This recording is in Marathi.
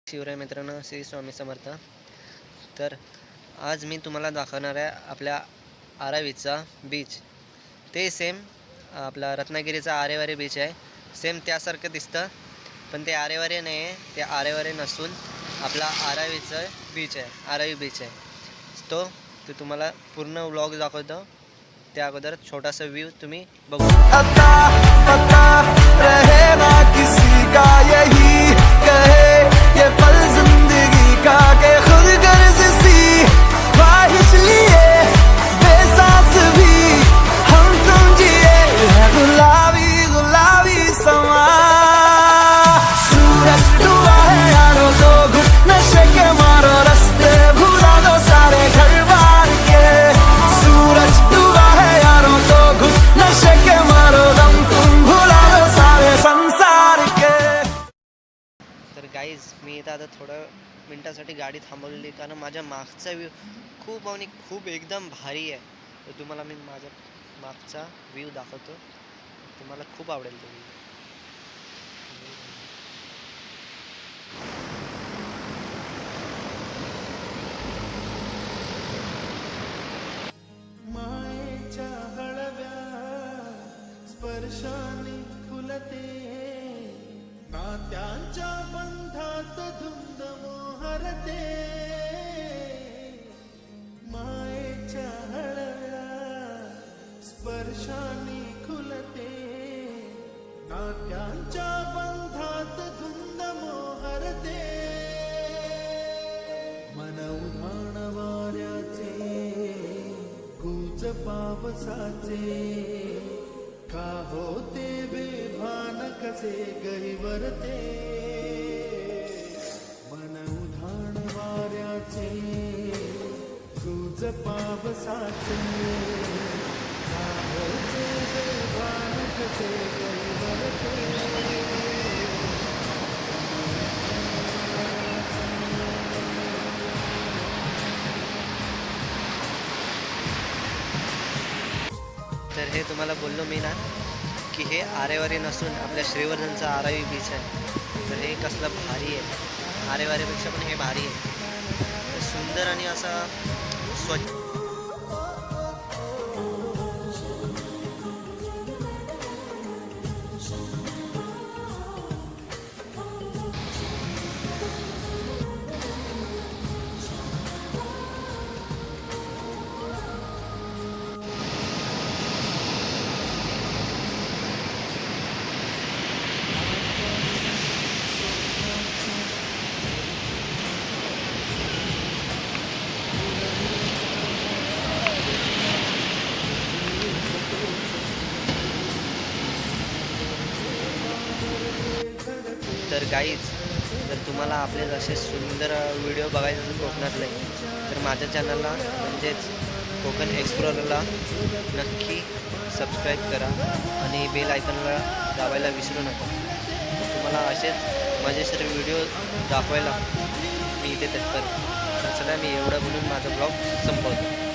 शिवराय मित्रांनो, श्री स्वामी समर्थ. तर आज मी तुम्हाला दाखवणार आहे आपल्या आरावीचा बीच. ते सेम आपला रत्नागिरीचा आरेवारे बीच आहे. सेम त्यासारखं दिसतं, पण ते आरेवारे नाही आहे. ते आरेवारे नसून आपला आरावीचं बीच आहे, आरावी बीच आहे. तो तुम्हाला पूर्ण व्लॉग दाखवतो. त्या अगोदर छोटासा व्ह्यू तुम्ही बघू. तर गाईज, मी इथं आता थोड्या मिनटासाठी गाडी थांबवलेली, कारण माझ्या मागचा व्ह्यू खूप एकदम भारी आहे. तर तुम्हाला मी माझ्या मागचा व्ह्यू दाखवतो. तुम्हाला खूप आवडेल तो व्ह्यू. मायेच्या हळव्या स्पर्शाने फुलते, नात्यांच्या बंधात धुंद मोहरते. मायेच्या हळव्या स्पर्शाने खुलते, नात्यांच्या बंधात धुंद मोहरते. मन उधाण वाऱ्याचे, गुज पावसाचे, का होते बेभान कसे गहिवरते. मन उधाण वाऱ्याचे, गुज पावसाचे, का होते बेभान कसे गहिवरते. तर हे तुम्हाला बोललो मी ना, की हे आरेवारे नसून आपल्या श्रीवर्धनचा आरावी बीच आहे. तर हे कसलं भारी आहे. आरेवारेपेक्षा पण हे भारी आहे. सुंदर आणि असा स्वच्छ. तर गाईज, जर तुम्हाला आपले असे सुंदर व्हिडिओ बघायचे असेल कोकणातले, तर माझ्या चॅनलला म्हणजेच कोकण एक्सप्लोररला नक्की सबस्क्राईब करा आणि बेल आयकॉनला दाबायला विसरू नका. तुम्हाला असेच मजेशीर व्हिडिओ दाखवायला मी इथे तत्पर. तर चला, मी एवढं बोलून माझा ब्लॉग संपवतो.